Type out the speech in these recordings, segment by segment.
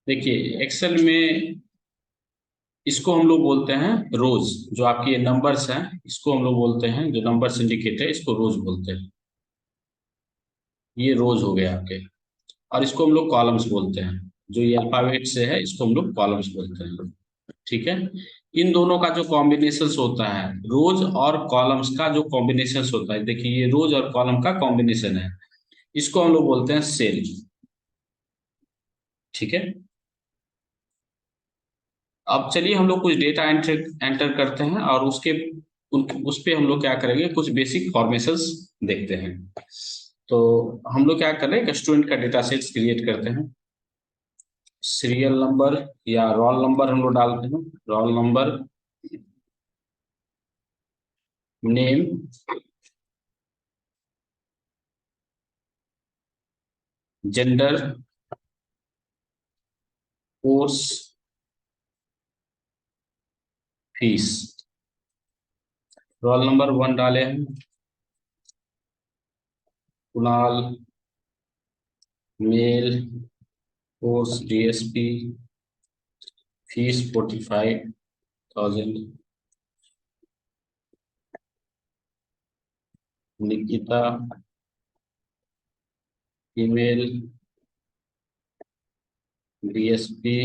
देखिए एक्सेल में इसको हम लोग बोलते हैं रोज। जो आपके ये नंबर्स हैं इसको हम लोग बोलते हैं, जो नंबर्स इंडिकेट है इसको रोज बोलते हैं। ये रोज हो गया आपके। और इसको हम लोग कॉलम्स बोलते हैं। जो ये अल्फाबेट से है इसको हम लोग कॉलम्स बोलते हैं। ठीक है। इन दोनों का जो कॉम्बिनेशन होता है, रोज और कॉलम्स का जो कॉम्बिनेशन होता है, देखिए ये रोज और कॉलम का कॉम्बिनेशन है, इसको हम लोग बोलते हैं सेल। ठीक है। अब चलिए हम लोग कुछ डेटा एंटर एंटर करते हैं और उस पे हम लोग क्या करेंगे, कुछ बेसिक फॉर्मेशंस देखते हैं। तो हम लोग क्या कर रहे हैं, एक स्टूडेंट का डेटा सेट्स क्रिएट करते हैं। सीरियल नंबर या रोल नंबर हम लोग डालते हैं। Roll number, name, gender, course, fees. Roll number 1 डाले हैं, Kunal, male, course DSP, fees 45,000। Nikita, female, DSP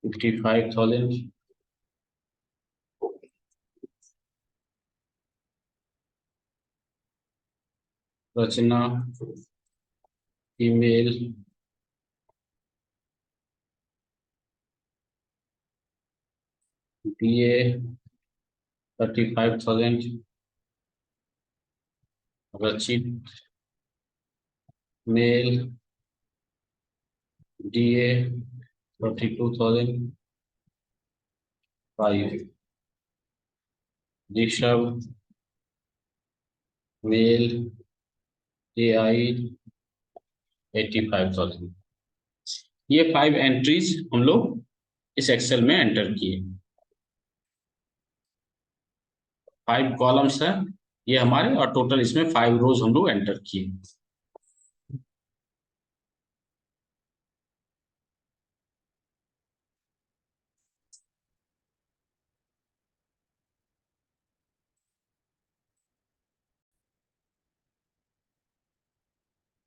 55,000। Rachna, female, BA 35,000। Rachit, male, DA 42,005। Rishabh, male, AI 85,000। ये 5 एंट्रीज हम लोग इस एक्सेल में एंटर किए। 5 कॉलम्स है ये हमारे, और टोटल इसमें 5 रोज हम लोग एंटर किए।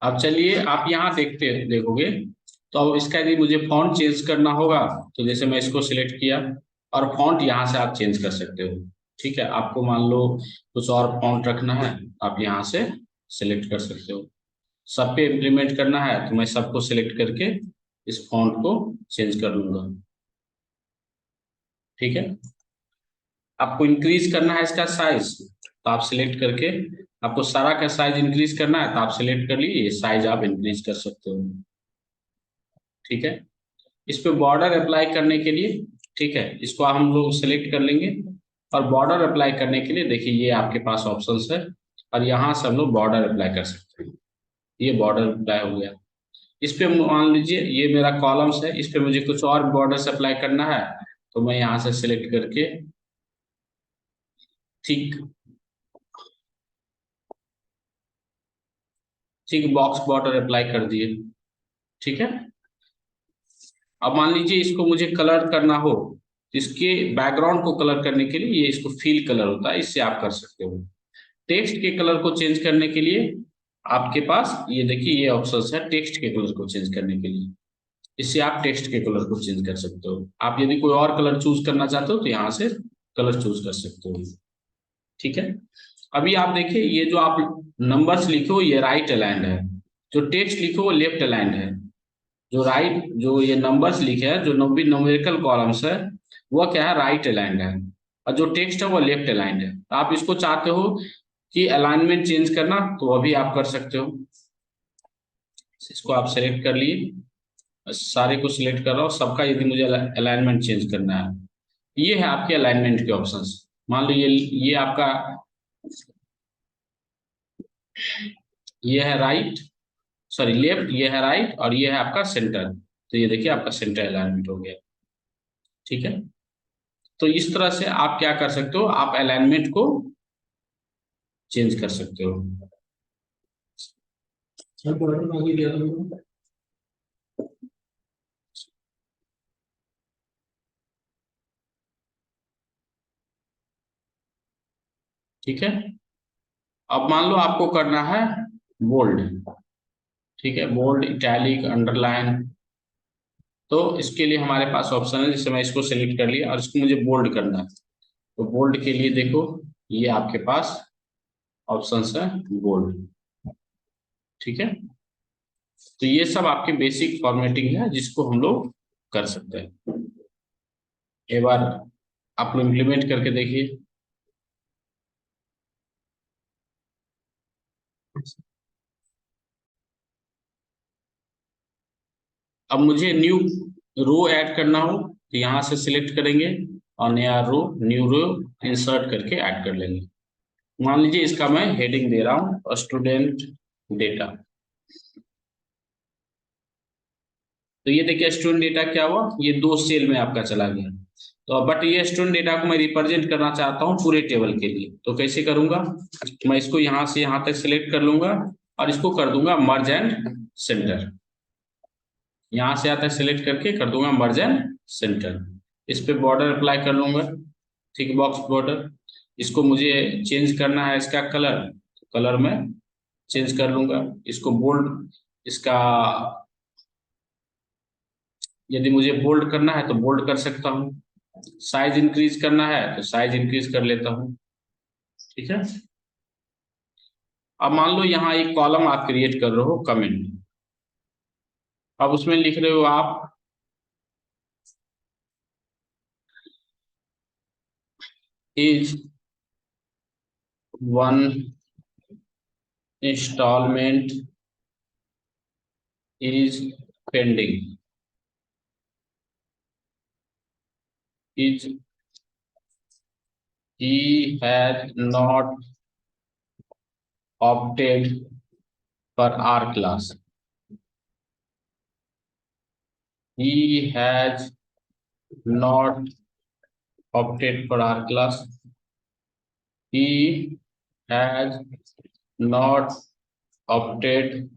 अब चलिए आप यहाँ देखोगे, तो अब इसका यदि मुझे फॉन्ट चेंज करना होगा, तो जैसे मैं इसको सिलेक्ट किया, और फॉन्ट यहाँ से आप चेंज कर सकते हो। ठीक है, आपको मान लो कुछ और फॉन्ट रखना है, आप यहाँ से सिलेक्ट कर सकते हो। सब पे इम्प्लीमेंट करना है तो मैं सबको सिलेक्ट करके इस फॉन्ट को चेंज कर लूंगा। ठीक है। आपको इंक्रीज करना है इसका साइज, तो आप सिलेक्ट करके, आपको सारा का साइज इंक्रीज करना है तो आप सिलेक्ट कर लीजिए, साइज आप इंक्रीज कर सकते हो। ठीक है। इस पे बॉर्डर अप्लाई करने के लिए, ठीक है, इसको हम लोग सेलेक्ट कर लेंगे। और बॉर्डर अप्लाई करने के लिए देखिए ये आपके पास ऑप्शंस है, और यहाँ से हम लोग बॉर्डर अप्लाई कर सकते हैं। ये बॉर्डर अप्लाई हो गया। इस पे मान लीजिए ये मेरा कॉलम्स है, इस पे मुझे कुछ और बॉर्डर्स अप्लाई करना है, तो मैं यहाँ से सिलेक्ट करके ठीक ठीक बॉक्स बॉर्डर अप्लाई कर दिए। ठीक है। अब मान लीजिए इसको मुझे कलर करना हो, तो इसके बैकग्राउंड को कलर करने के लिए ये इसको फील कलर होता है, इससे आप कर सकते हो। टेक्स्ट के कलर को चेंज करने के लिए आपके पास ये देखिए ये ऑप्शन है, टेक्स्ट के कलर को चेंज करने के लिए, इससे आप टेक्स्ट के कलर को चेंज कर सकते हो। आप यदि कोई और कलर चूज करना चाहते हो तो यहाँ से कलर चूज कर सकते हो। ठीक है। अभी आप देखिए ये जो आप नंबर्स लिखे हो ये राइट अलाइंड है, जो टेक्स्ट लिखे हो वो लेफ्ट अलाइंड है। जो ये नंबर्स लिखे हैं, जो नंबर न्यूमेरिकल कॉलम्स है, वो क्या है, राइट अलाइंड है। और जो टेक्स्ट है वो लेफ्ट अलाइंड है। तो आप इसको चाहते हो कि अलाइनमेंट चेंज करना, तो अभी आप कर सकते हो। इसको आप सेलेक्ट कर लिए, सारे को सिलेक्ट कर रहा हूँ सबका, यदि मुझे अलाइनमेंट चेंज करना है। ये है आपके अलाइनमेंट के ऑप्शंस। मान लो ये आपका, ये है राइट, सॉरी लेफ्ट, ये है राइट, और ये है आपका सेंटर। तो ये देखिए आपका सेंटर अलाइनमेंट हो गया। ठीक है। तो इस तरह से आप क्या कर सकते हो, आप अलाइनमेंट को चेंज कर सकते हो। ठीक है। अब मान लो आपको करना है बोल्ड, ठीक है, बोल्ड, इटैलिक, अंडरलाइन। तो इसके लिए हमारे पास ऑप्शन है, जैसे मैं इसको सेलेक्ट कर लिया और इसको मुझे बोल्ड करना है। तो बोल्ड के लिए देखो, ये आपके पास ऑप्शंस है बोल्ड, ठीक है। तो ये सब आपके बेसिक फॉर्मेटिंग है जिसको हम लोग कर सकते हैं। एक बार आप लोग इम्प्लीमेंट करके देखिए। अब मुझे न्यू रो ऐड करना हो तो यहाँ से सिलेक्ट करेंगे और नया रो, न्यू रो इंसर्ट करके ऐड कर लेंगे। मान लीजिए इसका मैं हेडिंग दे रहा हूँ स्टूडेंट डेटा। तो ये देखिए स्टूडेंट डेटा क्या हुआ, ये दो सेल में आपका चला गया। तो बट ये स्टूडेंट डेटा को मैं रिप्रेजेंट करना चाहता हूँ पूरे टेबल के लिए, तो कैसे करूंगा, मैं इसको यहाँ से यहाँ तक सिलेक्ट कर लूंगा और इसको कर दूंगा मर्ज एंड सेंटर। यहाँ से यहाँ तक सिलेक्ट करके कर दूंगा मर्ज एंड सेंटर। इस पे बॉर्डर अप्लाई कर लूंगा, थिक बॉक्स बॉर्डर। इसको मुझे चेंज करना है इसका कलर, कलर में चेंज कर लूंगा इसको बोल्ड। इसका यदि मुझे बोल्ड करना है तो बोल्ड कर सकता हूँ, साइज इंक्रीज करना है तो साइज इंक्रीज कर लेता हूँ, ठीक है। अब मान लो यहाँ एक कॉलम आप क्रिएट कर रहे हो कमेंट। अब उसमें लिख रहे हो आप is one installment is pending, is he has not opted for our class, he has not opted for our class, he has not opted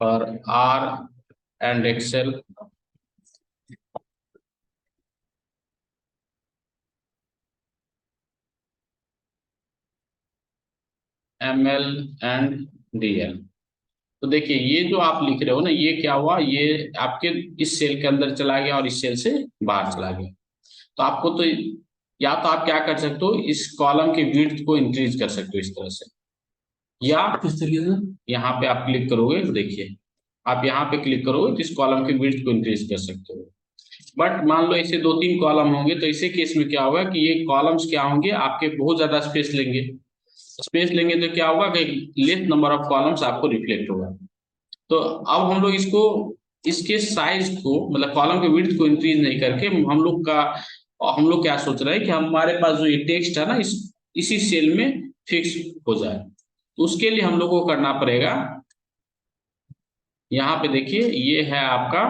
for R and Excel, ML and DL। तो देखिए ये जो आप लिख रहे हो ना, ये क्या हुआ, ये आपके इस सेल के अंदर चला गया और इस सेल से बाहर चला गया। तो आपको तो या तो आप क्या कर सकते हो, इस कॉलम की विड्थ को इंक्रीज कर सकते हो इस तरह से, या किस तरीके से यहाँ पे आप क्लिक करोगे तो देखिए, आप यहाँ पे क्लिक करोगे तो इस कॉलम की विड्थ को इंक्रीज कर सकते हो। बट मान लो ऐसे दो तीन कॉलम होंगे तो ऐसे केस में क्या होगा कि ये कॉलम्स क्या होंगे, आपके बहुत ज्यादा स्पेस लेंगे। स्पेस लेंगे तो क्या होगा कि लेस नंबर ऑफ कॉलम्स आपको रिफ्लेक्ट होगा। तो अब हम लोग इसको, इसके साइज को मतलब कॉलम के विड्थ को इंक्रीज नहीं करके हम लोग क्या सोच रहे हैं कि हमारे पास जो ये टेक्स्ट है ना इसी सेल में फिक्स हो जाए। तो उसके लिए हम लोग को करना पड़ेगा, यहाँ पे देखिए ये है आपका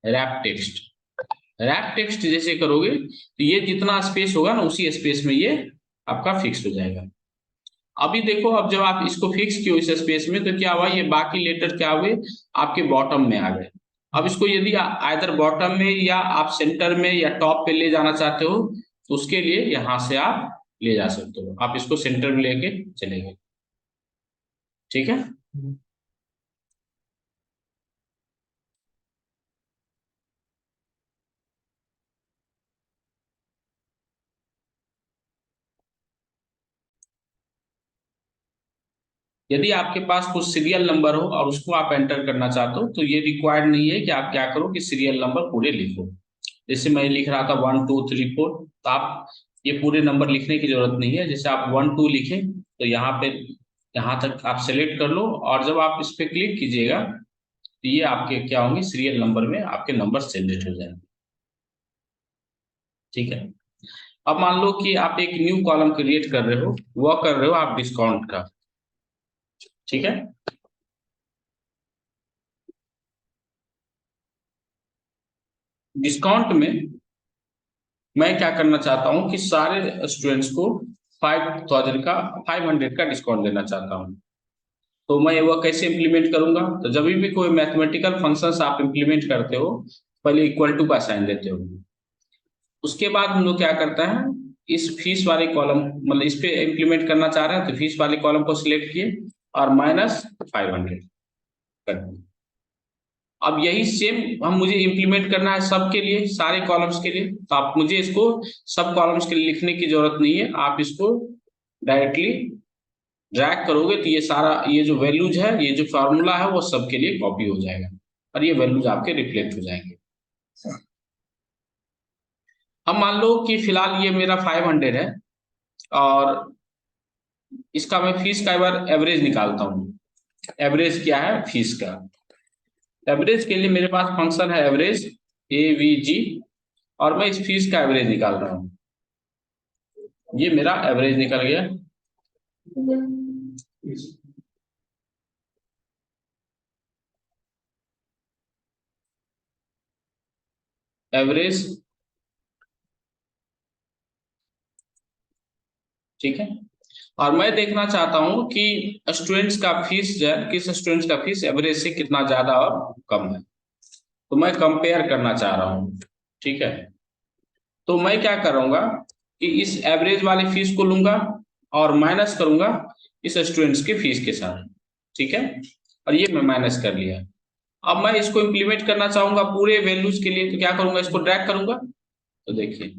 रैप टेक्स्ट। रैप टेक्स्ट जैसे करोगे तो ये जितना स्पेस होगा ना उसी स्पेस में ये आपका फिक्स हो जाएगा। अभी देखो, अब जब आप इसको फिक्स किए इस स्पेस में तो क्या हुआ, ये बाकी लेटर क्या हुए आपके बॉटम में आ गए। अब इसको यदि आइदर बॉटम में या आप सेंटर में या टॉप पे ले जाना चाहते हो तो उसके लिए यहां से आप ले जा सकते हो, आप इसको सेंटर में लेके चलेंगे, ठीक है। यदि आपके पास कुछ सीरियल नंबर हो और उसको आप एंटर करना चाहते हो तो ये रिक्वायर्ड नहीं है कि आप क्या करो कि सीरियल नंबर पूरे लिखो। जैसे मैं लिख रहा था 1 2 3 4, तो आप ये पूरे नंबर लिखने की जरूरत नहीं है। जैसे आप 1 2 लिखें तो यहाँ पे यहाँ तक आप सेलेक्ट कर लो और जब आप इस पे क्लिक कीजिएगा तो ये आपके क्या होंगे, सीरियल नंबर में आपके नंबर जनरेट हो जाएंगे, ठीक है। अब मान लो कि आप एक न्यू कॉलम क्रिएट कर रहे हो, वह कर रहे हो आप डिस्काउंट का, ठीक है। डिस्काउंट में मैं क्या करना चाहता हूँ कि सारे स्टूडेंट्स को 500 का डिस्काउंट देना चाहता हूँ। तो मैं वह कैसे इंप्लीमेंट करूंगा, तो जब भी कोई मैथमेटिकल फंक्शंस आप इंप्लीमेंट करते हो पहले इक्वल टू का साइन देते हो। उसके बाद हम लोग क्या करते हैं, इस फीस वाले कॉलम, मतलब इस पे इंप्लीमेंट करना चाह रहे हैं तो फीस वाले कॉलम को सिलेक्ट किए और -500 कर दिए। अब यही सेम हम मुझे इंप्लीमेंट करना है सबके लिए, सारे कॉलम्स के लिए, तो आप मुझे इसको सब कॉलम्स के लिए लिखने की जरूरत नहीं है, आप इसको डायरेक्टली ड्रैग करोगे तो ये सारा, ये जो वैल्यूज है, ये जो फार्मूला है वो सबके लिए कॉपी हो जाएगा और ये वैल्यूज आपके रिफ्लेक्ट हो जाएंगे। अब मान लो कि फिलहाल ये मेरा 500 है और इसका मैं फीस का एक बार एवरेज निकालता हूँ। एवरेज क्या है फीस का? एवरेज के लिए मेरे पास फंक्शन है एवरेज, AVG, और मैं इस फीस का एवरेज निकाल रहा हूँ। ये मेरा एवरेज निकल गया। एवरेज, ठीक है। और मैं देखना चाहता हूं कि स्टूडेंट्स का फीस जो है, किस स्टूडेंट्स का फीस एवरेज से कितना ज्यादा और कम है, तो मैं कंपेयर करना चाह रहा हूं, ठीक है। तो मैं क्या करूंगा कि इस एवरेज वाली फीस को लूंगा और माइनस करूंगा इस स्टूडेंट्स के फीस के साथ, ठीक है। और ये मैं माइनस कर लिया। अब मैं इसको इम्प्लीमेंट करना चाहूंगा पूरे वैल्यूज के लिए, तो क्या करूंगा, इसको ड्रैग करूंगा। तो देखिए,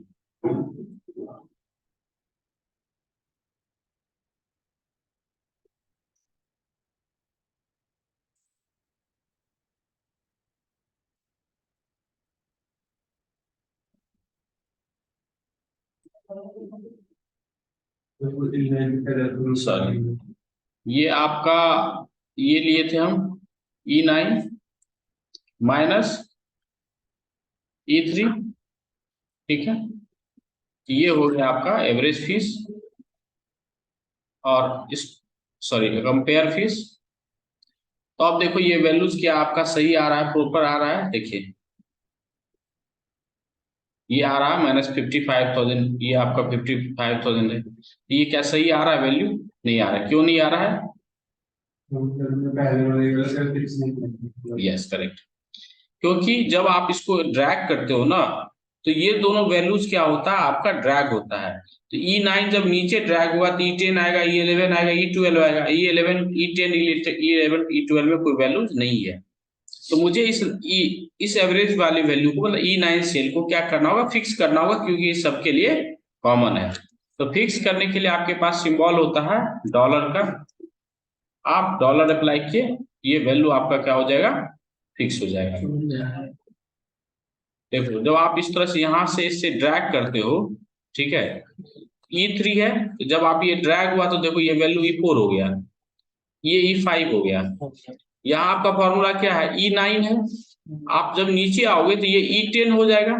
सॉरी, ये आपका, ये लिए थे हम E9 -E3, ठीक है। ये हो गया आपका एवरेज फीस और इस, सॉरी, कंपेयर फीस। तो अब देखो ये वैल्यूज क्या आपका सही आ रहा है, प्रॉपर आ रहा है, देखिए ये आ रहा है -55,000, ये आपका 55,000 है, तो ये क्या सही आ रहा है वैल्यू? नहीं आ रहा है, क्यों नहीं आ रहा है? Yes, correct. क्योंकि जब आप इसको ड्रैग करते हो ना, तो ये दोनों वैल्यूज क्या होता है, आपका ड्रैग होता है। तो E9 जब नीचे ड्रैग हुआ तो E10 आएगा, E11 आएगा, E12 आएगा, E11, E10, E11, E12 में कोई वैल्यूज नहीं है। तो मुझे इस एवरेज वाली वैल्यू को, मतलब E9 सेल को क्या करना होगा, फिक्स करना होगा, क्योंकि ये सबके लिए कॉमन है। तो फिक्स करने के लिए आपके पास सिंबल होता है डॉलर का, आप डॉलर अप्लाई किए, ये वैल्यू आपका क्या हो जाएगा, फिक्स हो जाएगा। देखो जब आप इस तरह से यहां से इससे ड्रैग करते हो, ठीक है, E3 है, तो जब आप ये ड्रैग हुआ तो देखो ये वैल्यू E4 हो गया, ये E5 हो गया। यहाँ आपका फॉर्मूला क्या है, E9 है, आप जब नीचे आओगे तो ये E10 हो जाएगा,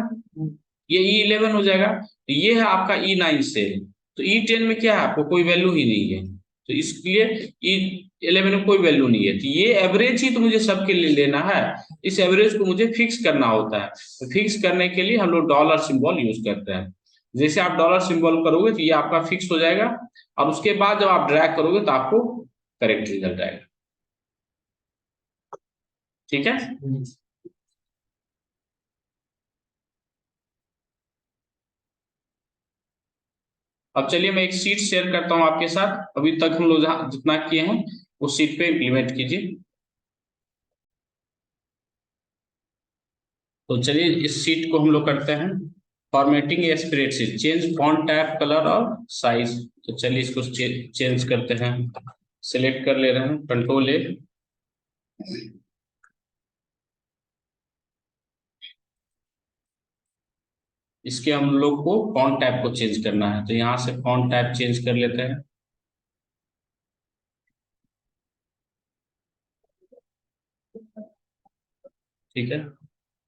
ये E11 हो जाएगा, तो ये है आपका E9 सेल। तो E10 में क्या है, आपको कोई वैल्यू ही नहीं है, तो इसलिए E11 में कोई वैल्यू नहीं है, तो ये एवरेज ही तो मुझे सबके लिए लेना है। इस एवरेज को मुझे फिक्स करना होता है, तो फिक्स करने के लिए हम लोग डॉलर सिंबल यूज करते हैं। जैसे आप डॉलर सिंबल करोगे तो ये आपका फिक्स हो जाएगा, और उसके बाद जब आप ड्रैग करोगे तो आपको करेक्ट रिजल्ट आएगा, ठीक है। अब चलिए मैं एक शीट शेयर करता हूं आपके साथ, अभी तक हम लोग जितना किए हैं उस शीट पे इम्प्लीमेंट कीजिए। तो चलिए इस शीट को हम लोग करते हैं formatting a spreadsheet, change font type colour और साइज। तो चलिए इसको चेंज करते हैं, सिलेक्ट कर ले रहे हैं, कंट्रोल A। इसके हम लोग को फॉन्ट टाइप को चेंज करना है, तो यहाँ से फॉन्ट टाइप चेंज कर लेते हैं, ठीक है।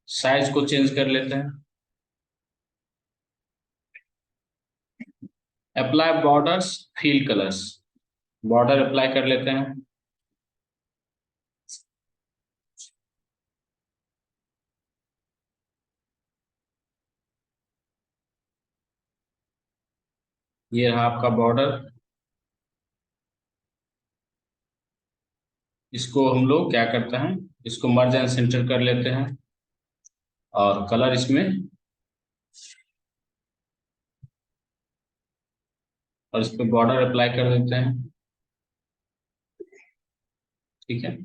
साइज को चेंज कर लेते हैं, apply borders, feel colours, border apply कर लेते हैं। ये रहा आपका बॉर्डर, इसको हम लोग क्या करते हैं, इसको मर्ज एंड सेंटर कर लेते हैं और कलर इसमें और इस पे बॉर्डर अप्लाई कर देते हैं। ठीक है,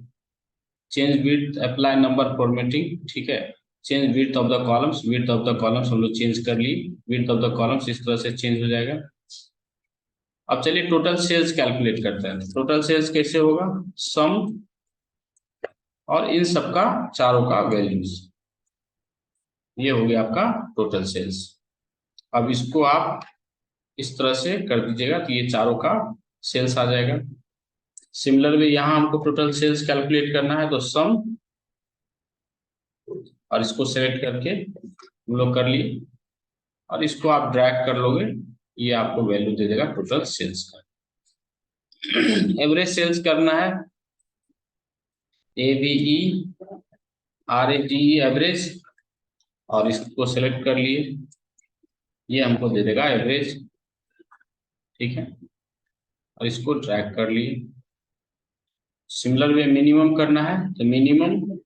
change width, apply number formatting. ठीक है, change width of the columns, width of the columns हम लोग चेंज कर लिए, विड्थ ऑफ द कॉलम्स इस तरह से चेंज हो जाएगा। अब चलिए टोटल सेल्स कैलकुलेट करते हैं। टोटल सेल्स कैसे होगा, सम और इन सबका चारों का वैल्यूज, ये हो गया आपका टोटल सेल्स। अब इसको आप इस तरह से कर दीजिएगा तो ये चारों का सेल्स आ जाएगा। सिमिलर वे यहाँ हमको टोटल सेल्स कैलकुलेट करना है, तो सम और इसको सेलेक्ट करके हम लोग कर लिए, और इसको आप ड्रैग कर लोगे, ये आपको वैल्यू दे देगा टोटल सेल्स का। एवरेज सेल्स करना है, AVERAGE एवरेज, और इसको सेलेक्ट कर लिए, ये हमको दे देगा एवरेज। ठीक है, और इसको ड्रैग कर लिए। सिमिलर वे मिनिमम करना है, तो मिनिमम,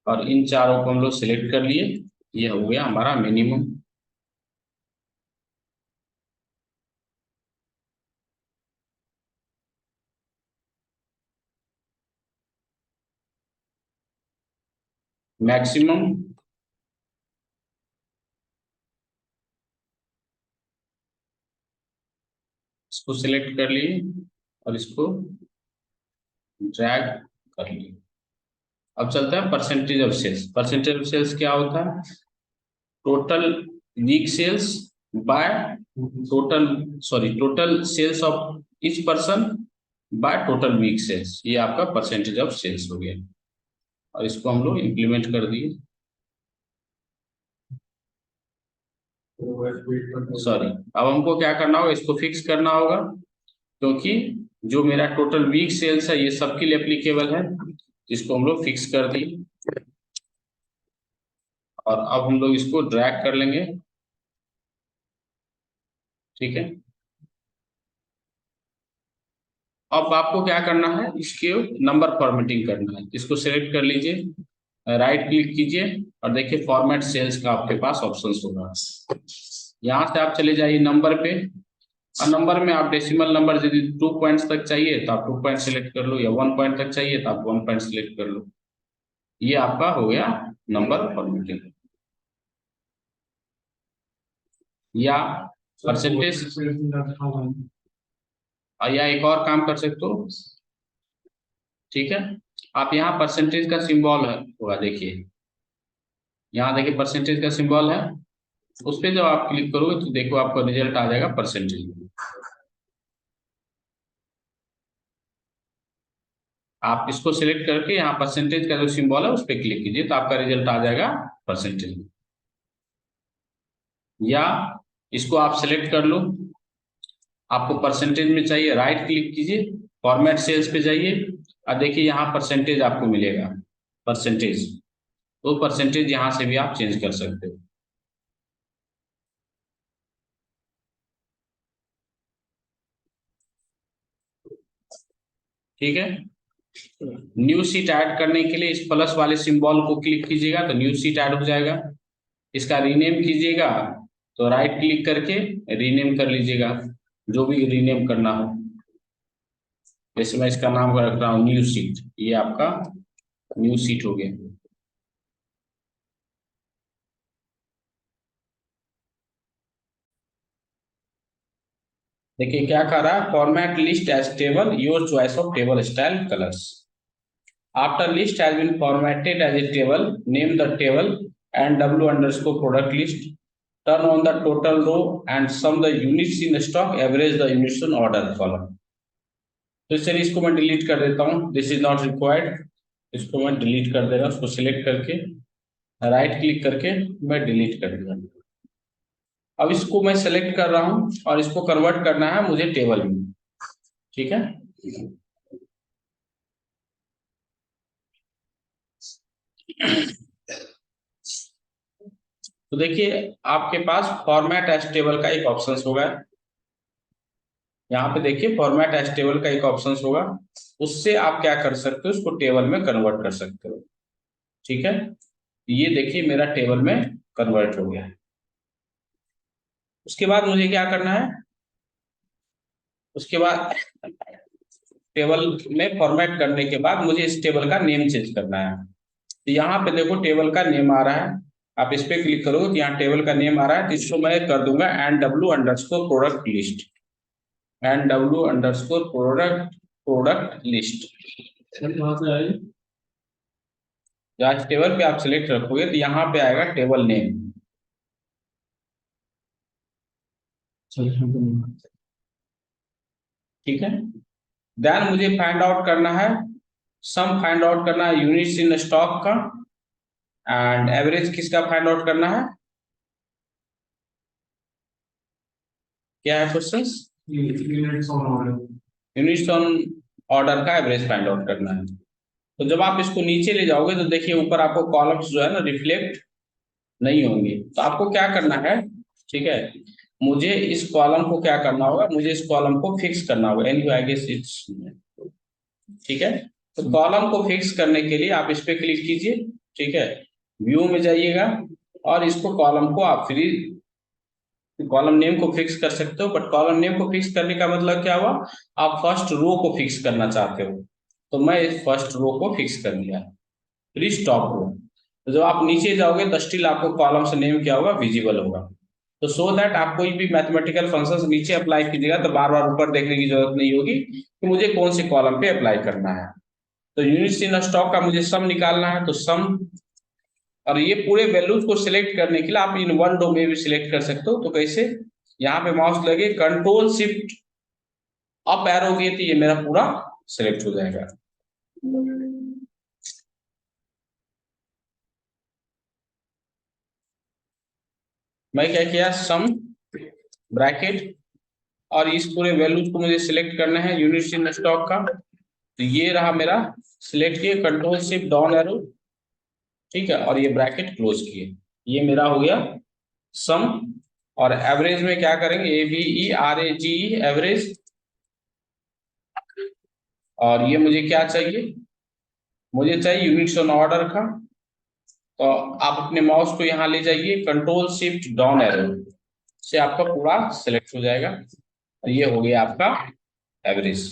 और इन चारों को हम लोग सिलेक्ट कर लिए, ये हो गया हमारा मिनिमम। मैक्सिमम, इसको सिलेक्ट कर लिए और इसको ड्रैग कर लिए। अब चलता है percentage of sales. Percentage of sales क्या होता है, total week sales by total, sorry, total sales of each person by total week sales, ये आपका परसेंटेज ऑफ सेल्स हो गया। और इसको हम लोग इम्प्लीमेंट कर दिए। सॉरी, अब हमको क्या करना होगा, इसको फिक्स करना होगा, क्योंकि जो मेरा टोटल वीक सेल्स है ये सबके लिए एप्लीकेबल है। इसको हम लोग फिक्स कर दिए, और अब हम लोग इसको ड्रैग कर लेंगे। ठीक है, अब आपको क्या करना है, इसके नंबर फॉर्मेटिंग करना है। इसको सिलेक्ट कर लीजिए, राइट क्लिक कीजिए, और देखिए फॉर्मेट सेल्स का आपके पास ऑप्शन होगा। यहाँ से आप चले जाइए नंबर पे, और नंबर में आप डेसिमल नंबर, यदि 2 पॉइंट्स तक चाहिए तो आप 2 पॉइंट सिलेक्ट कर लो, या 1 पॉइंट तक चाहिए तो आप 1 पॉइंट सिलेक्ट कर लो। ये आपका हो गया नंबर फॉर्मेटिंग। या परसेंटेज, या एक और काम कर सकते हो। ठीक है, आप यहाँ परसेंटेज का सिंबल है होगा, देखिए यहाँ देखिए परसेंटेज का सिंबल है, उस पर जब आप क्लिक करोगे तो देखो आपका रिजल्ट आ जाएगा परसेंटेज में। आप इसको सिलेक्ट करके यहाँ परसेंटेज का जो सिंबल है उस पर क्लिक कीजिए, तो आपका रिजल्ट आ जाएगा परसेंटेज में। या इसको आप सिलेक्ट कर लो, आपको परसेंटेज में चाहिए, राइट क्लिक कीजिए, फॉर्मेट सेल्स पे जाइए, और देखिए यहाँ परसेंटेज आपको मिलेगा, परसेंटेज। तो परसेंटेज यहाँ से भी आप चेंज कर सकते हो। ठीक है, न्यू सीट ऐड करने के लिए इस प्लस वाले सिंबल को क्लिक कीजिएगा, तो न्यू सीट ऐड हो जाएगा। इसका रीनेम कीजिएगा, तो राइट क्लिक करके रीनेम कर लीजिएगा, जो भी रीनेम करना हो। जैसे मैं इसका नाम रख रहा हूँ न्यू सीट, ये आपका न्यू सीट हो गया। देखिए क्या कर रहा है, format list as table, your choice of table style colours. After list has been formatted as a table, name the table and W underscore product list. Turn on the total row and sum the units in stock, average the units on order column. तो चलिए इसको मैं delete कर देता हूँ, this is not required. इसको मैं delete कर दे रहा हूँ, उसको सिलेक्ट करके राइट क्लिक करके मैं डिलीट कर दिया। अब इसको मैं सेलेक्ट कर रहा हूँ और इसको कन्वर्ट करना है मुझे टेबल में। ठीक है, तो देखिए आपके पास फॉर्मेट एज टेबल का एक ऑप्शन होगा, यहाँ पे देखिए फॉर्मेट एज टेबल का एक ऑप्शन होगा, उससे आप क्या कर सकते हो, उसको टेबल में कन्वर्ट कर सकते हो। ठीक है, ये देखिए मेरा टेबल में कन्वर्ट हो गया। उसके बाद मुझे क्या करना है, उसके बाद टेबल में फॉर्मेट करने के बाद मुझे इस टेबल का नेम चेंज करना है। तो यहाँ पे देखो टेबल का नेम आ रहा है, आप इस पे क्लिक करोगे तो यहाँ टेबल का नेम आ रहा है, तो इसको मैं कर दूंगा NW_product_list, NW_product लिस्ट। जहाँ टेबल पे आप सिलेक्ट रखोगे तो यहाँ पे आएगा टेबल नेम। ठीक है, देन मुझे फाइंड आउट करना है, सम फाइंड आउट करना है यूनिट्स इन स्टॉक का, एंड एवरेज किसका फाइंड आउट करना है, क्या है क्वेश्चन? यूनिट्स ऑन ऑर्डर का एवरेज फाइंड आउट करना है। तो जब आप इसको नीचे ले जाओगे तो देखिए ऊपर आपको कॉलम्स जो है ना रिफ्लेक्ट नहीं होंगे, तो आपको क्या करना है, ठीक है, मुझे इस कॉलम को क्या करना होगा, मुझे इस कॉलम को फिक्स करना होगा। एनी आई गेस इट्स, ठीक है, तो कॉलम को फिक्स करने के लिए आप इस पे क्लिक कीजिए, ठीक है, व्यू में जाइएगा और इसको कॉलम को आप फ्री कॉलम नेम को फिक्स कर सकते हो, बट कॉलम नेम को फिक्स करने का मतलब क्या हुआ, आप फर्स्ट रो को फिक्स करना चाहते हो, तो मैं इस फर्स्ट रो को फिक्स कर दिया, फिर स्टॉप रो। तो जब आप नीचे जाओगे तो स्टिल आपको कॉलम से नेम क्या होगा, विजिबल होगा। तो सो दैट आप कोई भी मैथमेटिकल फंक्शन नीचे अप्लाई कीजिएगा तो बार बार ऊपर देखने की जरूरत नहीं होगी कि मुझे कौन से कॉलम पे अप्लाई करना है। तो यूनिट्स इन स्टॉक का मुझे सम निकालना है, तो सम, और ये पूरे वैल्यूज को सिलेक्ट करने के लिए आप इन वन रो में भी सिलेक्ट कर सकते हो। तो कैसे, यहाँ पे माउस लगे कंट्रोल शिफ्ट अप एरो किए तो ये मेरा पूरा सिलेक्ट हो जाएगा। मैं क्या किया, सम ब्रैकेट, और इस पूरे वैल्यूज को मुझे सिलेक्ट करना है यूनिट्स इन स्टॉक का, तो ये रहा मेरा सिलेक्ट किए, कंट्रोल शिफ्ट डाउन एरो, ठीक है, और ये ब्रैकेट क्लोज किए, ये मेरा हो गया सम। और एवरेज में क्या करेंगे, AVERAGE एवरेज, और ये मुझे क्या चाहिए, मुझे चाहिए यूनिट्स ऑन ऑर्डर का। तो आप अपने माउस को यहाँ ले जाइए, कंट्रोल शिफ्ट डाउन एरो से आपका पूरा सिलेक्ट हो जाएगा, और ये हो गया आपका एवरेज।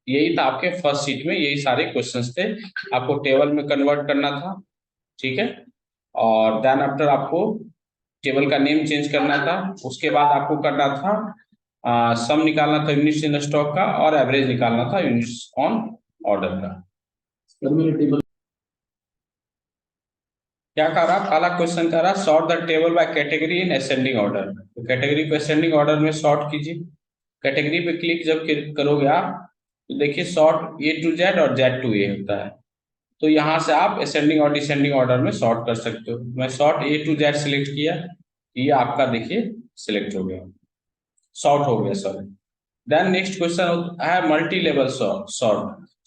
यही था आपके फर्स्ट शीट में, यही सारे क्वेश्चंस थे, आपको टेबल में कन्वर्ट करना था, ठीक है, और देन आफ्टर आपको टेबल का नेम चेंज करना था, उसके बाद आपको करना था सम निकालना था यूनिट्स इन स्टॉक का, और एवरेज निकालना था यूनिट्स ऑन ऑर्डर का। टेबल क्या कह रहा, पहला क्वेश्चन कह रहा sort the table by category in ascending order. तो कैटेगरी को असेंडिंग ऑर्डर में सॉर्ट कीजिए। कैटेगरी पे क्लिक जब करोगे आप तो देखिए सॉर्ट A to Z और Z to A होता है, तो यहाँ से आप असेंडिंग और डिसेंडिंग ऑर्डर में सॉर्ट कर सकते हो। मैं sort A to Z select किया, ये आपका देखिए सिलेक्ट हो गया, सॉर्ट हो गया, सॉरी। देन नेक्स्ट क्वेश्चन है multi level sort.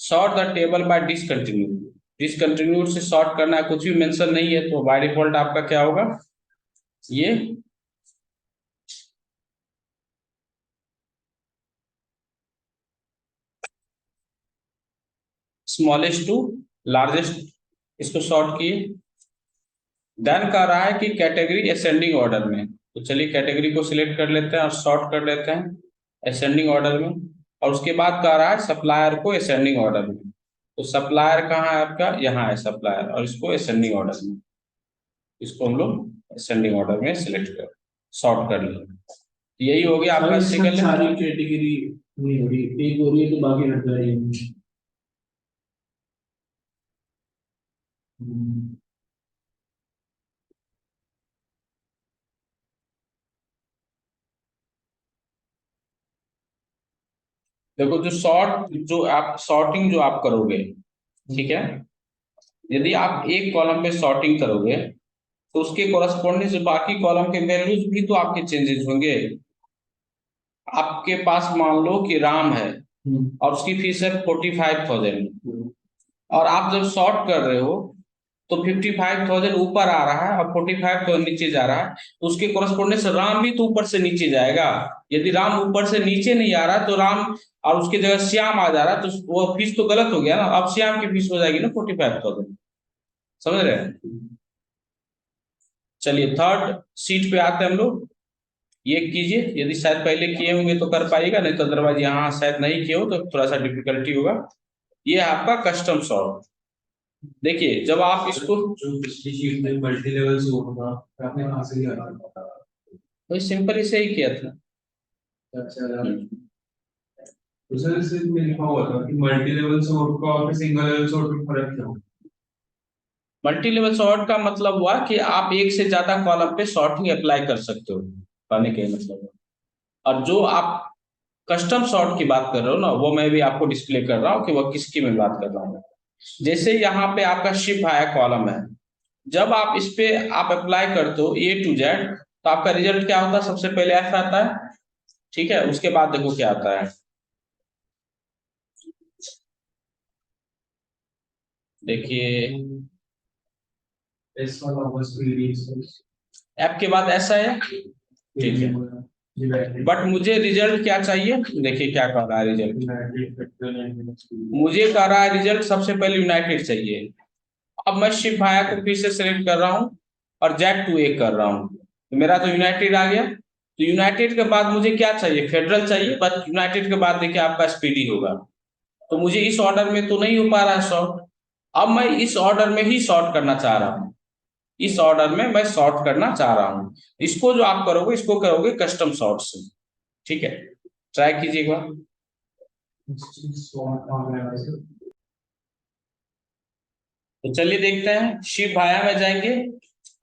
Sort the table by discontinue. Discontinue से सॉर्ट करना है, कुछ भी मेंशन नहीं है, तो बाय डिफॉल्ट आपका क्या होगा, ये स्मॉलेस्ट टू लार्जेस्ट, इसको सॉर्ट किए। देन कह रहा है कि कैटेगरी असेंडिंग ऑर्डर में, तो चलिए कैटेगरी को सिलेक्ट कर लेते हैं और सॉर्ट कर लेते हैं असेंडिंग ऑर्डर में। और उसके बाद कह रहा है सप्लायर को असेंडिंग ऑर्डर में, तो सप्लायर कहाँ है आपका, यहाँ है सप्लायर, और इसको असेंडिंग ऑर्डर में, इसको हम लोग असेंडिंग ऑर्डर में सिलेक्ट कर सॉर्ट कर लेंगे। यही हो गया आपका सेकंड। सारी कैटेगरी नहीं हो रही, एक हो रही है तो बाकी हट जाएगी। देखो जो सॉर्ट, जो आप सॉर्टिंग जो आप करोगे, ठीक है, यदि आप एक कॉलम पे सॉर्टिंग करोगे तो उसके कॉरस्पॉन्डिंग से बाकी कॉलम के वैल्यूज भी तो आपके चेंजेस होंगे। आपके पास मान लो कि राम है और उसकी फीस है 45,000, और आप जब सॉर्ट कर रहे हो तो 55,000 ऊपर आ रहा है और 45,000 नीचे जा रहा है, तो उसके कोरस्पोंडेंस राम भी तो ऊपर से नीचे जाएगा। यदि राम ऊपर से नीचे नहीं आ रहा है तो राम, और उसकी जगह श्याम आ जा रहा है, तो वो फीस तो गलत हो गया ना, अब श्याम की फीस हो जाएगी ना 45,000। समझ रहे हैं? चलिए थर्ड सीट पे आते हैं हम लोग। ये कीजिए, यदि शायद पहले किए होंगे तो कर पाइएगा, नहीं तो अदरवाइज यहाँ शायद नहीं किए हो तो थोड़ा सा डिफिकल्टी होगा। ये है आपका कस्टम सॉर्ट। देखिए जब आप इसको, जो पिछली शीट में मल्टी लेवल से होगा, आपने कहाँ से किया था? वही सिंपल इसे ही किया था। अच्छा यार, तो सर इसमें लिखा हुआ था कि मल्टी लेवल सॉर्ट का और सिंगल लेवल सॉर्ट में फर्क क्या होगा? मल्टी लेवल सॉर्ट का मतलब हुआ कि आप एक से ज्यादा कॉलम पे सॉर्टिंग अप्लाई कर सकते हो, कहने के मतलब है। और जो आप कस्टम सॉर्ट की बात कर रहे हो ना, वो मैं भी आपको डिस्प्ले कर रहा हूँ कि वो किसकी मैं बात कर रहा हूँ। जैसे यहाँ पे आपका शिप आया कॉलम है, जब आप इस पे आप अप्लाई करते हो A to Z, तो आपका रिजल्ट क्या होता है? सबसे पहले F आता है, ठीक है। उसके बाद देखो क्या आता है, देखिए इस वाला बस पीडी F के बाद ऐसा है, ठीक है। बट मुझे रिजल्ट क्या चाहिए, देखिए क्या कह रहा है रिजल्ट, मुझे कह रहा है रिजल्ट सबसे पहले यूनाइटेड चाहिए। अब मैं शिप भाया को फिर से सेलेक्ट कर रहा हूँ और Z to A कर रहा हूँ, तो मेरा तो यूनाइटेड आ गया। तो यूनाइटेड के बाद मुझे क्या चाहिए, फेडरल चाहिए, बट यूनाइटेड के बाद देखिए आपका स्पीडी होगा। तो मुझे इस ऑर्डर में तो नहीं हो पा रहा है सॉर्ट, अब मैं इस ऑर्डर में ही सॉर्ट करना चाह रहा हूँ, इस ऑर्डर में मैं सॉर्ट करना चाह रहा हूँ। इसको जो आप करोगे इसको करोगे कस्टम सॉर्ट से, ठीक है। ट्राई कीजिए एक बार। तो चलिए देखते हैं, शिव भाया में जाएंगे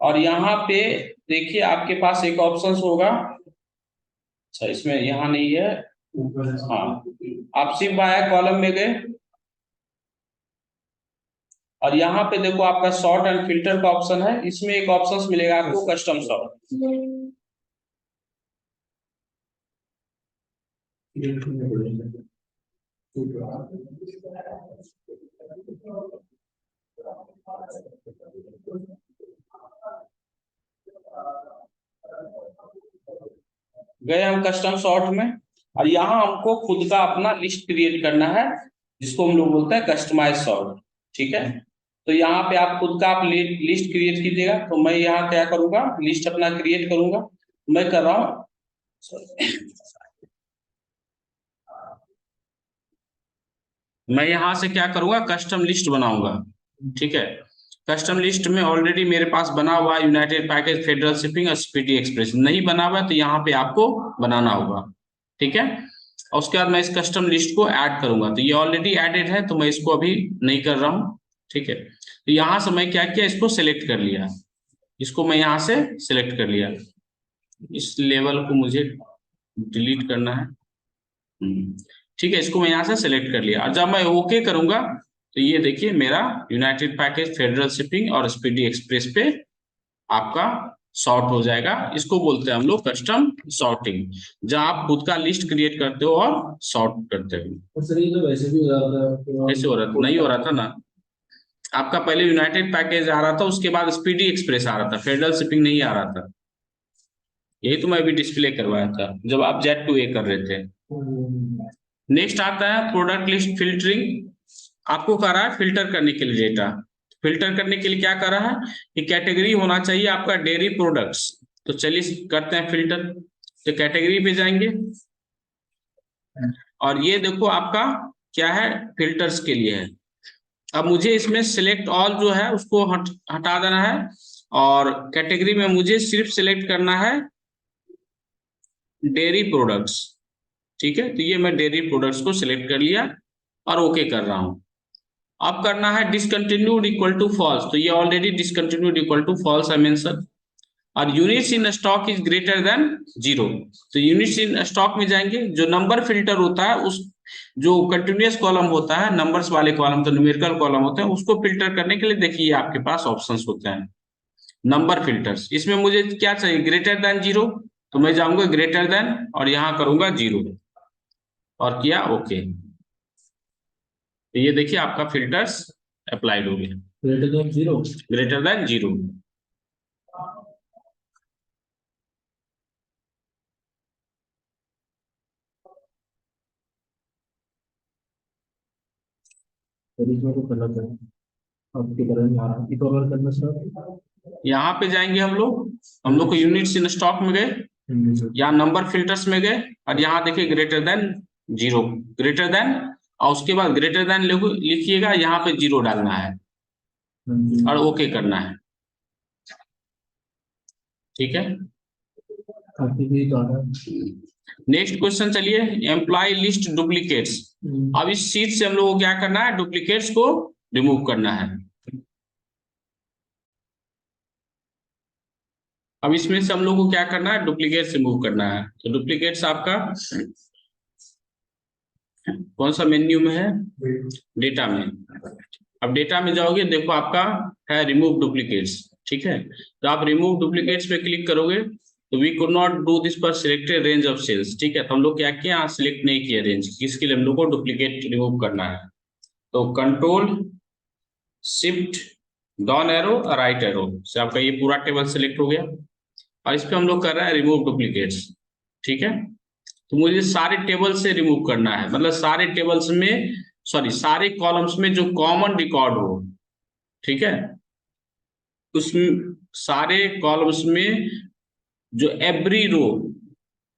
और यहाँ पे देखिए आपके पास एक ऑप्शन होगा, अच्छा इसमें यहाँ नहीं है, हाँ। आप शिव भाया कॉलम में गए और यहाँ पे देखो आपका सॉर्ट एंड फिल्टर का ऑप्शन है, इसमें एक ऑप्शन मिलेगा आपको कस्टम सॉर्ट। गए हम कस्टम सॉर्ट में और यहाँ हमको खुद का अपना लिस्ट क्रिएट करना है, जिसको हम लोग बोलते हैं कस्टमाइज सॉर्ट, ठीक है। तो यहाँ पे आप खुद का आप लिस्ट क्रिएट कीजिएगा। तो मैं यहाँ क्या करूंगा, लिस्ट अपना क्रिएट करूंगा, मैं कर रहा हूँ, मैं यहाँ से क्या करूंगा, कस्टम लिस्ट बनाऊंगा, ठीक है। कस्टम लिस्ट में ऑलरेडी मेरे पास बना हुआ है यूनाइटेड पैकेज, फेडरल शिपिंग और स्पीडी एक्सप्रेस। नहीं बना हुआ तो यहाँ पे आपको बनाना होगा, ठीक है। और उसके बाद मैं इस कस्टम लिस्ट को ऐड करूंगा, तो ये ऑलरेडी एडेड है तो मैं इसको अभी नहीं कर रहा हूँ, ठीक है। तो यहाँ से मैं क्या किया, इसको सिलेक्ट कर लिया, इसको मैं यहाँ से सिलेक्ट कर लिया, इस लेवल को मुझे डिलीट करना है, ठीक है। इसको मैं यहाँ से सिलेक्ट कर लिया और जब मैं ओके करूंगा तो ये देखिए मेरा यूनाइटेड पैकेज, फेडरल शिपिंग और स्पीडी एक्सप्रेस पे आपका सॉर्ट हो जाएगा। इसको बोलते हैं हम लोग कस्टम सॉर्टिंग, जहां आप खुद का लिस्ट क्रिएट करते हो और सॉर्ट करते हो। सर ये तो वैसे भी हो जाता है, कैसे हो रहा था, नहीं हो रहा था ना, आपका पहले यूनाइटेड पैकेज आ रहा था, उसके बाद स्पीडी एक्सप्रेस आ रहा था, फेडरल शिपिंग नहीं आ रहा था। यही तो मैं अभी डिस्प्ले करवाया था जब आप Z to A कर रहे थे। नेक्स्ट आता है प्रोडक्ट लिस्ट फिल्टरिंग, आपको कह रहा है फिल्टर करने के लिए डेटा। फिल्टर करने के लिए क्या कर रहा है कि कैटेगरी होना चाहिए आपका डेयरी प्रोडक्ट्स। तो चलिए करते हैं फिल्टर, तो कैटेगरी पे जाएंगे और ये देखो आपका क्या है, फिल्टर्स के लिए है। अब मुझे इसमें सिलेक्ट ऑल जो है उसको हटा देना है और कैटेगरी में मुझे सिर्फ सिलेक्ट करना है डेयरी प्रोडक्ट्स, ठीक है। तो ये मैं डेयरी प्रोडक्ट्स को सिलेक्ट कर लिया और ओके कर रहा हूं। अब करना है डिसकंटिन्यूड इक्वल टू फॉल्स, तो ये already discontinued equal to false है मेंशन। और units in stock is greater than 0, तो यूनिट्स इन स्टॉक में जाएंगे, जो नंबर फिल्टर होता है उस, जो कंटिन्यूअस कॉलम होता है, नंबर्स वाले कॉलम तो न्यूमेरिकल कॉलम होते हैं, उसको फिल्टर करने के लिए देखिए आपके पास ऑप्शंस होते हैं नंबर फिल्टर्स। इसमें मुझे क्या चाहिए, ग्रेटर देन 0, तो मैं जाऊंगा ग्रेटर देन और यहाँ करूंगा 0 और किया ओके। तो ये देखिए आपका फिल्टर्स अप्लाइड हो गया, ग्रेटर देन 0। Greater than 0। और इसमें तो गलत है, आपके बारे में आ रहा है, एक और करना सर। यहाँ पे जाएंगे हम लोग को यूनिट्स इन स्टॉक में गए यहाँ नंबर फिल्टर्स में गए और यहाँ देखिए ग्रेटर देन 0, ग्रेटर देन, और उसके बाद ग्रेटर देन लिखिएगा, यहाँ पे 0 डालना है और ओके करना है। ठीक है, नेक्स्ट क्वेश्चन चलिए, एम्प्लॉय लिस्ट डुप्लीकेट्स। अब इस शीट से हम लोग को क्या करना है, डुप्लीकेट्स को रिमूव करना है। अब इसमें से हम लोग को क्या करना है, डुप्लीकेट्स रिमूव करना है। तो डुप्लीकेट्स आपका कौन सा मेन्यू में है, डेटा में। अब डेटा में जाओगे, देखो आपका है रिमूव डुप्लीकेट्स। ठीक है, तो आप रिमूव डुप्लीकेट्स पे क्लिक करोगे तो we could not do this पर सिलेक्टेड रेंज ऑफ सेल्स। ठीक है, तो हम लोग क्या किया, यहाँ सिलेक्ट नहीं किया रेंज, किसके लिए हम लोग को डुप्लीकेट रिमूव करना है। तो कंट्रोल शिफ्ट डाउन एरो और राइट एरो से आपका ये पूरा टेबल सिलेक्ट हो गया और इस पे हम लोग कर रहे हैं रिमूव डुप्लीकेट्स। ठीक है, तो मुझे सारे टेबल से रिमूव करना है, मतलब सारे टेबल्स में, सॉरी सारे कॉलम्स में जो कॉमन रिकॉर्ड हो। ठीक है, उसमें सारे कॉलम्स में जो एवरी रो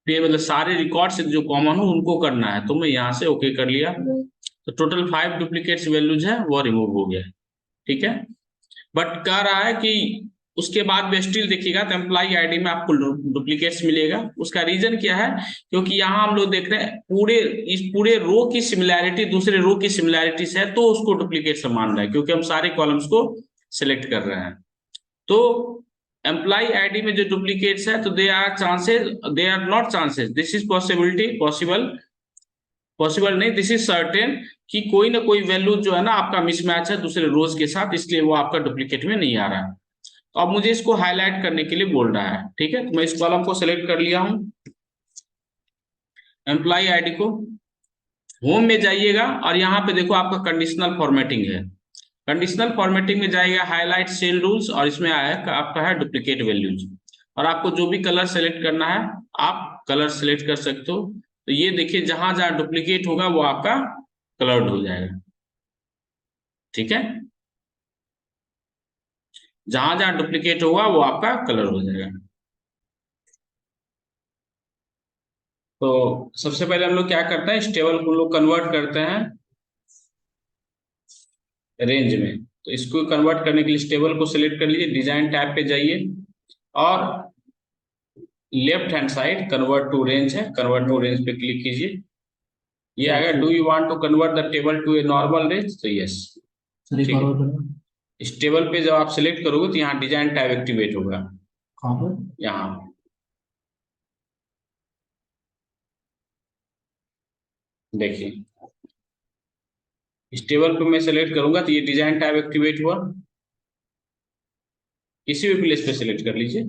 पे, मतलब सारे रिकॉर्ड से जो कॉमन हो उनको करना है। तो मैं यहाँ से ओके कर लिया, तो टोटल 5 डुप्लीकेट्स वैल्यूज है वो रिमूव हो गया। ठीक है, बट कह रहा है कि उसके बाद भी स्टिल देखिएगा तो एम्प्लॉय आईडी में आपको डुप्लीकेट्स मिलेगा। उसका रीजन क्या है, क्योंकि यहाँ हम लोग देख रहे हैं पूरे इस पूरे रो की सिमिलैरिटी दूसरे रो की सिमिलैरिटी से है, तो उसको डुप्लीकेट मान रहा है, क्योंकि हम सारे कॉलम्स को सिलेक्ट कर रहे हैं। तो एम्प्लॉय आईडी में जो डुप्लीकेट्स है, तो they are chances, they are not chances, this is possibility, possible, possible नहीं, दिस इज सर्टेन, कि कोई ना कोई वैल्यू जो है ना आपका मिसमैच है दूसरे रोज के साथ, इसलिए वो आपका डुप्लीकेट में नहीं आ रहा है। तो अब मुझे इसको हाईलाइट करने के लिए बोल रहा है। ठीक है, तो मैं इस कॉलम को सिलेक्ट कर लिया हूं, एम्प्लॉय आईडी को, होम में जाइएगा और यहाँ पे देखो आपका कंडीशनल फॉर्मेटिंग है। कंडीशनल फॉर्मेटिंग में जाइएगा, हाईलाइट सेल रूल्स, और इसमें आया आपका है डुप्लीकेट वैल्यूज, और आपको जो भी कलर सेलेक्ट करना है आप कलर सेलेक्ट कर सकते हो। तो ये देखिए जहां जहां डुप्लीकेट होगा वो आपका कलर्ड हो जाएगा। ठीक है, जहां जहां डुप्लीकेट होगा वो आपका कलर हो जाएगा। तो सबसे पहले हम लोग क्या करते हैं, इस टेबल को लोग कन्वर्ट करते हैं रेंज में। तो इसको कन्वर्ट करने के लिए इस टेबल को सिलेक्ट कर लीजिए, डिजाइन टैब पे जाइए और left hand side convert to range है, कन्वर्ट टू रेंज पे क्लिक कीजिए। ये आएगा, do you want to convert the table to a normal range, तो यस। ठीक है, इस टेबल पे जब आप सिलेक्ट करोगे तो यहाँ डिजाइन टैब एक्टिवेट होगा, यहाँ देखिए, इस टेबल पे मैं सिलेक्ट करूंगा तो ये डिजाइन टैब एक्टिवेट हुआ। किसी भी प्लेस पे सिलेक्ट कर लीजिए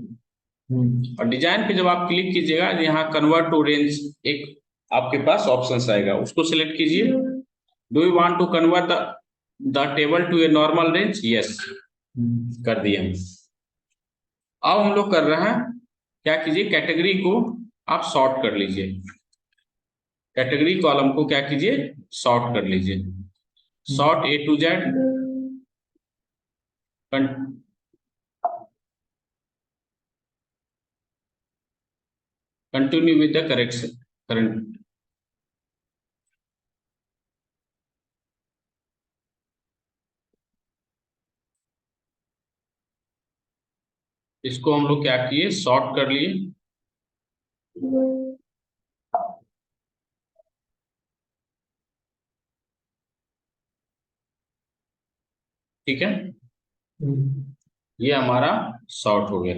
और डिजाइन पे जब आप क्लिक कीजिएगा यहाँ कन्वर्ट टू रेंज एक आपके पास ऑप्शन आएगा, उसको सिलेक्ट कीजिए। Do you want to convert the table to a normal range, yes कर दिया। अब हम लोग कर रहे हैं, क्या कीजिए, कैटेगरी को आप सॉर्ट कर लीजिए, कैटेगरी कॉलम को क्या कीजिए, सॉर्ट कर लीजिए, sort A to Z, continue with the correction current. इसको हम लोग क्या किए, सॉर्ट कर लिए। ठीक है, ये हमारा सॉर्ट हो गया।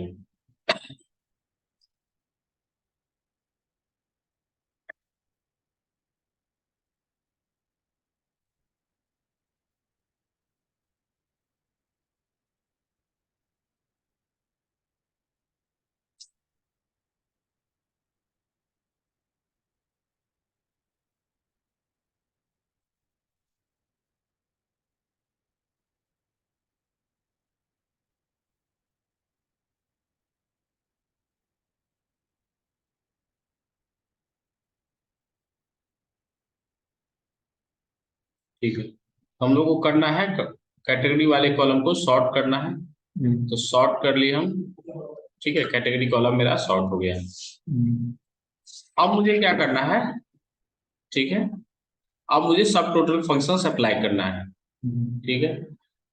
ठीक है, हम लोग को करना है कैटेगरी वाले कॉलम को सॉर्ट करना है, तो सॉर्ट कर लिए हम। ठीक है, कैटेगरी कॉलम मेरा सॉर्ट हो गया। अब मुझे क्या करना है, ठीक है, अब मुझे सब टोटल फंक्शंस अप्लाई करना है। ठीक है,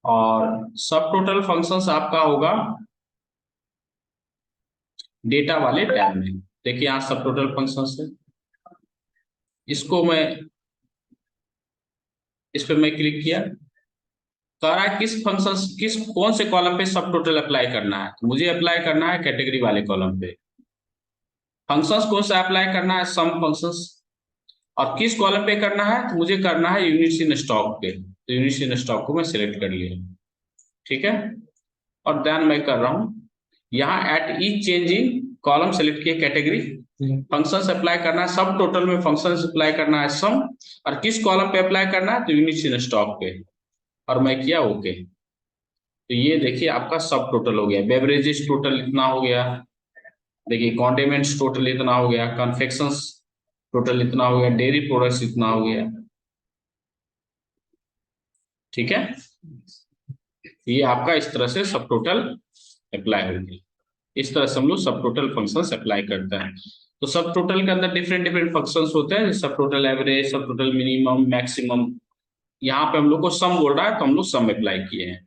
और सब टोटल फंक्शंस आपका होगा डेटा वाले टैब में। देखिए यहाँ सब टोटल फंक्शंस है, इसको मैं, इस पे मैं क्लिक किया, कह रहा है किस फंक्शंस, किस कौन से कॉलम पे सब टोटल अप्लाई करना है, तो मुझे अप्लाई करना है कैटेगरी वाले कॉलम पे। फंक्शंस कौन सा अप्लाई करना है, सम फंक्शंस। और किस कॉलम पे करना है, तो मुझे करना है यूनिट्स इन स्टॉक पे, तो यूनिट्स इन स्टॉक को मैं सिलेक्ट कर लिया। ठीक है, और देन मैं कर रहा हूं यहाँ at each changing column select किए कैटेगरी, फंक्शंस अप्लाई करना है सब टोटल में, फंक्शंस अप्लाई करना है सम, और किस कॉलम पे अप्लाई करना है, तो यूनिट्स इन स्टॉक पे, और मैं किया ओके। तो ये देखिए आपका सब टोटल हो गया, बेवरेजेस टोटल इतना हो गया, देखिए कॉन्डिमेंट्स टोटल इतना हो गया, कन्फेक्शंस टोटल इतना हो गया, डेयरी प्रोडक्ट्स इतना हो गया। ठीक है, ये आपका इस तरह से सब टोटल अप्लाई हो गया। इस तरह से हम लोग सब टोटल फंक्शंस अप्लाई करते हैं। तो सब टोटल के अंदर डिफरेंट डिफरेंट फंक्शंस होते हैं, सब टोटल एवरेज, सब टोटल मिनिमम, मैक्सिमम। यहाँ पे हम लोग को सम बोल रहा है तो हम लोग सम अप्लाई किए हैं।